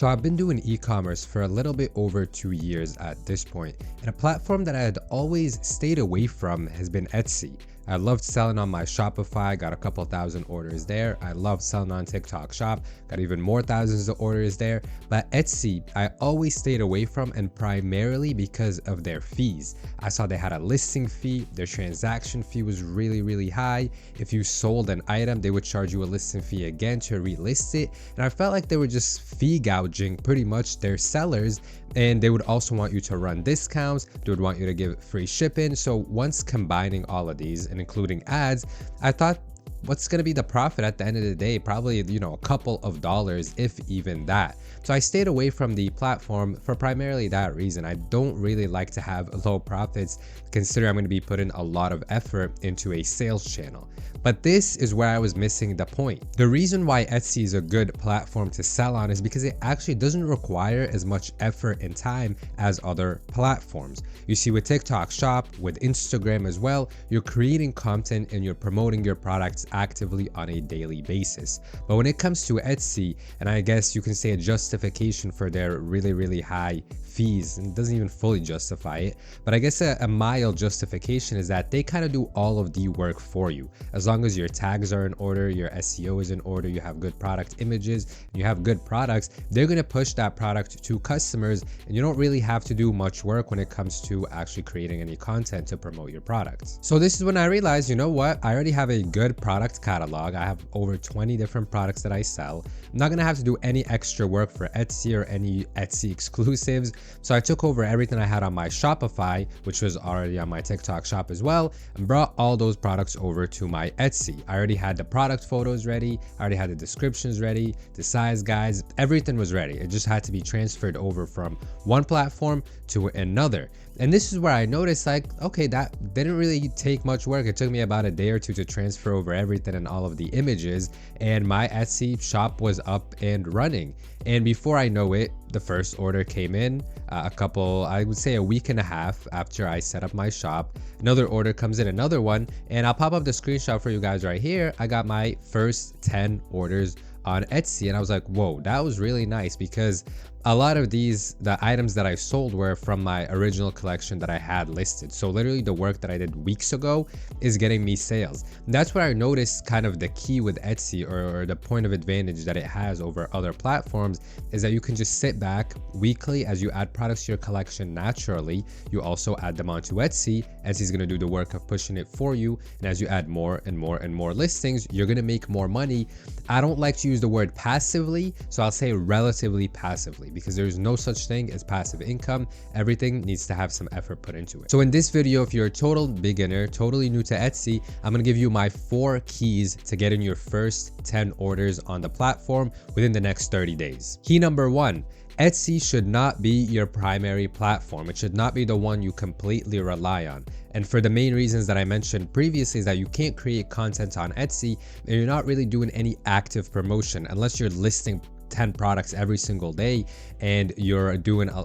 So I've been doing e-commerce for a little bit over 2 years at this point, and a platform that I had always stayed away from has been Etsy. I loved selling on my Shopify, got a couple thousand orders there. I loved selling on TikTok Shop, got even more thousands of orders there. But Etsy, I always stayed away from, and primarily because of their fees. I saw they had a listing fee, their transaction fee was really high. If you sold an item, they would charge you a listing fee again to relist it. And I felt like they were just fee gouging pretty much their sellers, and they would also want you to run discounts. They would want you to give free shipping. So once combining all of these and including ads, I thought, what's going to be the profit at the end of the day? Probably, a couple of dollars, if even that. So I stayed away from the platform for primarily that reason. I don't really like to have low profits, considering I'm going to be putting a lot of effort into a sales channel. But this is where I was missing the point. The reason why Etsy is a good platform to sell on is because it actually doesn't require as much effort and time as other platforms. You see, with TikTok Shop, with Instagram as well, you're creating content and you're promoting your products actively on a daily basis. But when it comes to Etsy, and I guess you can say a justification for their really high fees, and doesn't even fully justify it, but I guess a mild justification is that they kind of do all of the work for you. As long as your tags are in order, your SEO is in order, you have good product images, and you have good products, they're going to push that product to customers, and you don't really have to do much work when it comes to actually creating any content to promote your products. So this is when I realized, you know what, I already have a good product catalog. I have over 20 different products that I sell. I'm not going to have to do any extra work for Etsy or any Etsy exclusives. So I took over everything I had on my Shopify, which was already on my TikTok Shop as well, and brought all those products over to my Etsy. I already had the product photos ready, I already had the descriptions ready, the size guides, everything was ready. It just had to be transferred over from one platform to another. And this is where I noticed, like, okay, that didn't really take much work. It took me about a day or two to transfer over everything and all of the images, and my Etsy shop was up and running. And before I know it, the first order came in I would say a week and a half after I set up my shop. Another order comes in, another one, and I'll pop up the screenshot for you guys right here. I got my first 10 orders on Etsy, and I was like, whoa, that was really nice, because a lot of the items that I sold were from my original collection that I had listed. So literally the work that I did weeks ago is getting me sales. And that's what I noticed, kind of the key with Etsy, or the point of advantage that it has over other platforms, is that you can just sit back weekly as you add products to your collection naturally. You also add them onto Etsy. Etsy's going to do the work of pushing it for you. And as you add more and more listings, you're going to make more money. I don't like to use the word passively, so I'll say relatively passively, because there's no such thing as passive income. Everything needs to have some effort put into it. So in this video, if you're a total beginner, totally new to Etsy, I'm going to give you my 4 keys to getting your first 10 orders on the platform within the next 30 days. Key number 1. Etsy should not be your primary platform. It should not be the one you completely rely on. And for the main reasons that I mentioned previously, is that you can't create content on Etsy and you're not really doing any active promotion unless you're listing 10 products every single day and you're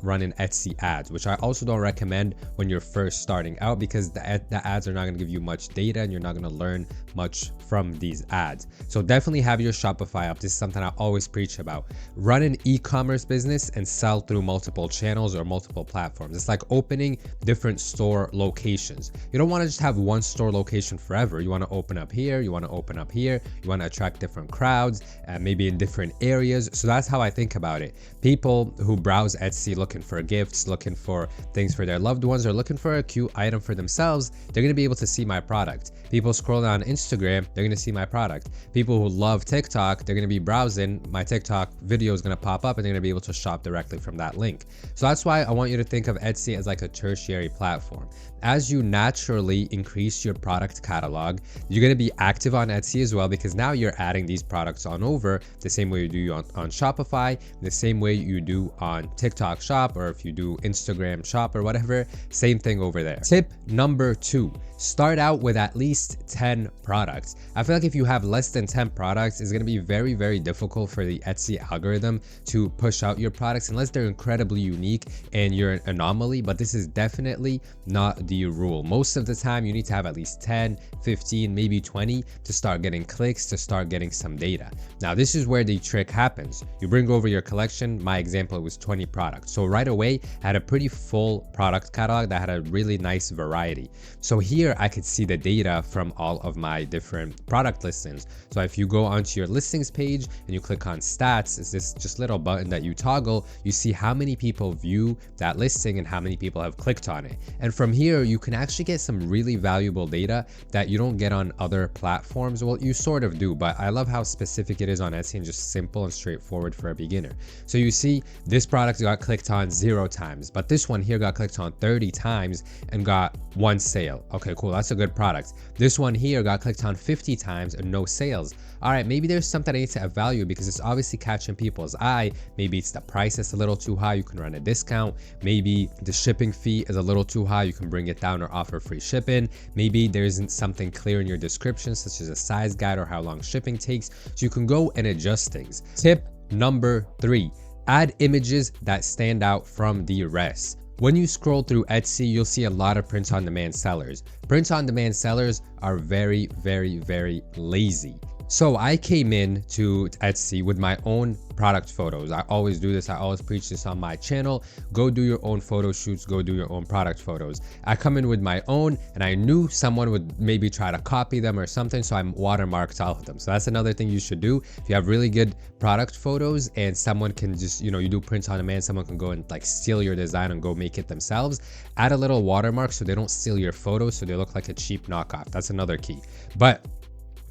running Etsy ads, which I also don't recommend when you're first starting out, because the ads are not going to give you much data and you're not going to learn much from these ads. So definitely have your Shopify up. This is something I always preach about. Run an e-commerce business and sell through multiple channels or multiple platforms. It's like opening different store locations. You don't want to just have one store location forever. You want to open up here, you want to open up here, you want to attract different crowds, maybe in different areas. So that's how I think about it. People who browse Etsy looking for gifts, looking for things for their loved ones, or looking for a cute item for themselves, they're going to be able to see my product. People scrolling on Instagram, they're going to see my product. People who love TikTok, they're going to be browsing, my TikTok video is going to pop up and they're going to be able to shop directly from that link. So that's why I want you to think of Etsy as like a tertiary platform. As you naturally increase your product catalog, you're going to be active on Etsy as well, because now you're adding these products on over the same way you do on Shopify, the same way you do on TikTok Shop, or if you do Instagram Shop or whatever, same thing over there. Tip number 2, start out with at least 10 products. I feel like if you have less than 10 products, it's going to be very difficult for the Etsy algorithm to push out your products unless they're incredibly unique and you're an anomaly, but this is definitely not the rule. Most of the time, you need to have at least 10, 15, maybe 20 to start getting clicks, to start getting some data. Now, this is where the trick happens. collections. You bring over your collection. My example, it was 20 products. So right away, I had a pretty full product catalog that had a really nice variety. So here I could see the data from all of my different product listings. So if you go onto your listings page and you click on stats, it's this just little button that you toggle, you see how many people view that listing and how many people have clicked on it. And from here, you can actually get some really valuable data that you don't get on other platforms. Well, you sort of do, but I love how specific it is on Etsy and just simple and straightforward for a beginner. So you see this product got clicked on 0 times, but this one here got clicked on 30 times and got 1 sale. Okay, cool, that's a good product. This one here got clicked on 50 times and no sales. All right, maybe there's something I need to evaluate because it's obviously catching people's eye. Maybe it's the price that's a little too high, you can run a discount. Maybe the shipping fee is a little too high, you can bring it down or offer free shipping. Maybe there isn't something clear in your description, such as a size guide or how long shipping takes. So you can go and adjust things. Tip number 3, add images that stand out from the rest. When you scroll through Etsy, you'll see a lot of print-on-demand sellers. Print-on-demand sellers are very, very, very lazy. So I came in to Etsy with my own product photos. I always do this. I always preach this on my channel. Go do your own photo shoots. Go do your own product photos. I come in with my own and I knew someone would maybe try to copy them or something. So I watermarked all of them. So that's another thing you should do. If you have really good product photos and someone can just, you do print on demand, someone can go and like steal your design and go make it themselves. Add a little watermark so they don't steal your photos so they look like a cheap knockoff. That's another key. But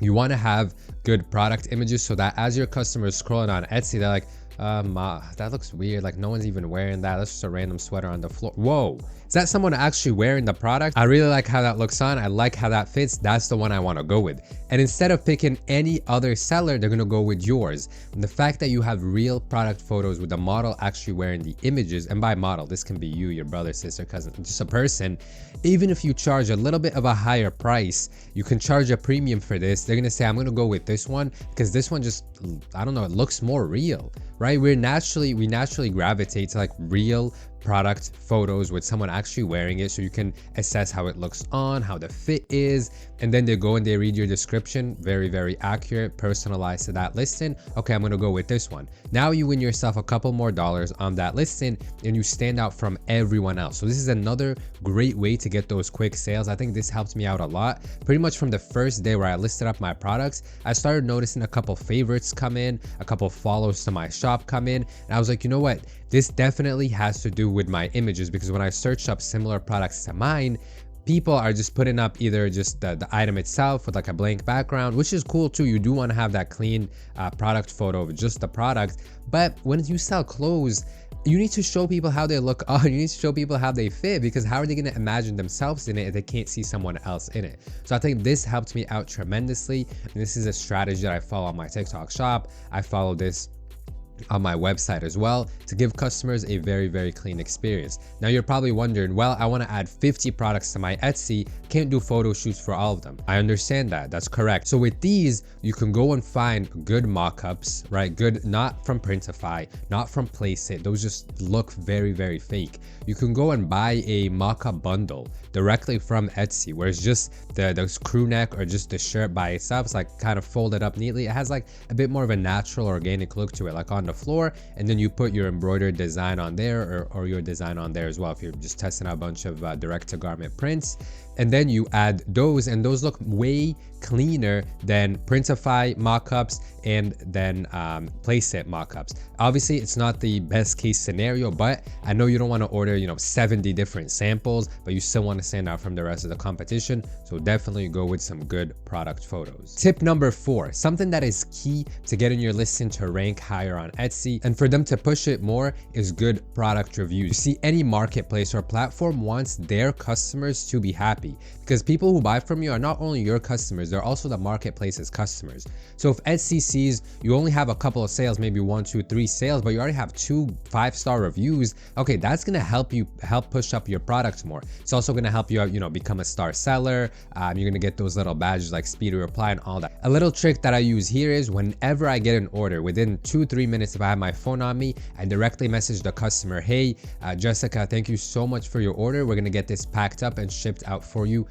you want to have good product images so that as your customers scrolling on Etsy, they're like, that looks weird. Like no one's even wearing that. That's just a random sweater on the floor. Whoa, is that someone actually wearing the product? I really like how that looks on. I like how that fits. That's the one I want to go with. And instead of picking any other seller, they're going to go with yours. And the fact that you have real product photos with the model actually wearing the images, and by model, this can be you, your brother, sister, cousin, just a person. Even if you charge a little bit of a higher price, you can charge a premium for this. They're going to say, I'm going to go with this one because this one just, I don't know, it looks more real, right? We naturally gravitate to like real product photos with someone actually wearing it so you can assess how it looks on, how the fit is, and then they go and they read your description. Very, very accurate, personalized to that listing. Okay, I'm gonna go with this one. Now you win yourself a couple more dollars on that listing and you stand out from everyone else. So this is another great way to get those quick sales. I think this helped me out a lot. Pretty much from the first day where I listed up my products, I started noticing a couple favorites come in, a couple follows to my shop come in, and I was like, you know what? This definitely has to do with my images, because when I search up similar products to mine, people are just putting up either just the item itself with like a blank background, which is cool too. You do want to have that clean product photo of just the product. But when you sell clothes, you need to show people how they look on. You need to show people how they fit, because how are they going to imagine themselves in it if they can't see someone else in it? So I think this helped me out tremendously. And this is a strategy that I follow on my TikTok shop. I follow this on my website as well to give customers a very, very clean experience. Now you're probably wondering, well, I want to add 50 products to my Etsy, can't do photo shoots for all of them. I understand that, that's correct. So with these, you can go and find good mock-ups, right? Good, not from Printify, not from Placeit. Those just look very, very fake. You can go and buy a mock-up bundle directly from Etsy, where it's just the crew neck or just the shirt by itself. It's like kind of folded up neatly. It has like a bit more of a natural, organic look to it, like on the floor, and then you put your embroidered design on there, or your design on there as well if you're just testing out a bunch of direct to garment prints. And then you add those, and those look way cleaner than Printify mockups and then Placeit mockups. Obviously, it's not the best case scenario, but I know you don't want to order 70 different samples, but you still want to stand out from the rest of the competition. So definitely go with some good product photos. Tip number 4, something that is key to getting your listing to rank higher on Etsy and for them to push it more is good product reviews. You see, any marketplace or platform wants their customers to be happy, because people who buy from you are not only your customers, they're also the marketplace's customers. So if Etsy sees you only have a couple of sales, maybe 1, 2, 3 sales, but you already have 2 5-star reviews, okay, that's gonna help push up your products more. It's also gonna help you out, become a star seller. You're gonna get those little badges like speedy reply and all that. A little trick that I use here is whenever I get an order, within 2-3 minutes, if I have my phone on me, I directly message the customer, hey, Jessica, thank you so much for your order. We're gonna get this packed up and shipped out for you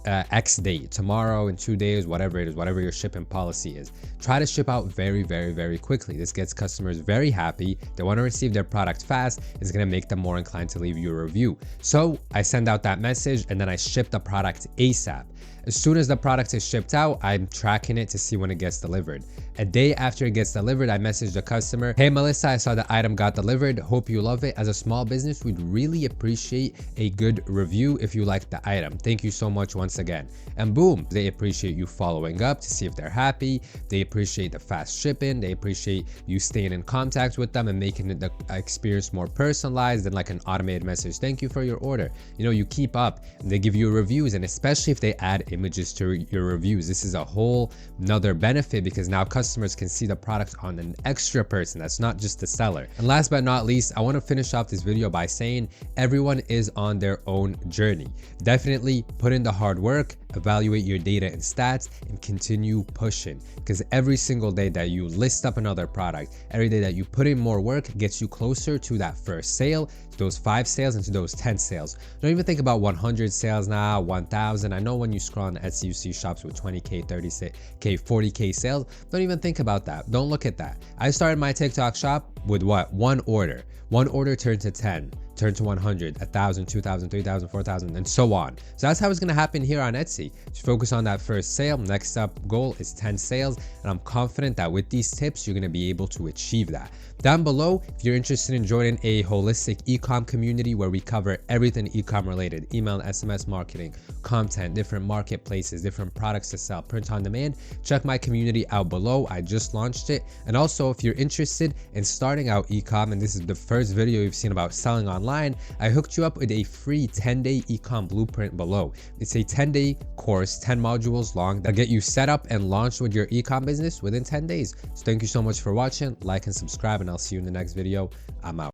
X date, tomorrow, in 2 days, whatever it is, whatever your shipping policy is. Try to ship out very, very, very quickly. This gets customers very happy. They want to receive their product fast. It's going to make them more inclined to leave you a review. So I send out that message and then I ship the product ASAP. As soon as the product is shipped out, I'm tracking it to see when it gets delivered. A day after it gets delivered, I message the customer, "Hey Melissa, I saw the item got delivered. Hope you love it. As a small business, we'd really appreciate a good review if you like the item. Thank you so much once again." And boom, they appreciate you following up to see if they're happy. They appreciate the fast shipping. They appreciate you staying in contact with them and making the experience more personalized and like an automated message. "Thank you for your order." You know, you keep up and they give you reviews, and especially if they add images to your reviews, this is a whole another benefit because now customers can see the product on an extra person that's not just the seller. And last but not least, I want to finish off this video by saying everyone is on their own journey. Definitely put in the hard work, evaluate your data and stats, and continue pushing, because every single day that you list up another product, every day that you put in more work gets you closer to that first sale, to those 5 sales, and to those 10 sales. Don't even think about 100 sales now, 1,000. I know when you scroll on Etsy, you see shops with 20K, 30K, 40K sales. Don't even think about that. Don't look at that. I started my TikTok shop with what? One order. One order turned to 10. Turn to 100, 1,000, 2,000, 3,000, 4,000, and so on. So that's how it's going to happen here on Etsy. Just focus on that first sale. Next up goal is 10 sales. And I'm confident that with these tips, you're going to be able to achieve that. Down below, if you're interested in joining a holistic e-com community where we cover everything e-com related, email and SMS marketing, content, different marketplaces, different products to sell, print on demand, check my community out below. I just launched it. And also, if you're interested in starting out e-com, and this is the first video you've seen about selling online, I hooked you up with a free 10-day e-com blueprint below. It's a 10-day course, 10 modules long, that'll get you set up and launched with your e-com business within 10 days. So thank you so much for watching. Like and subscribe, and I'll see you in the next video. I'm out.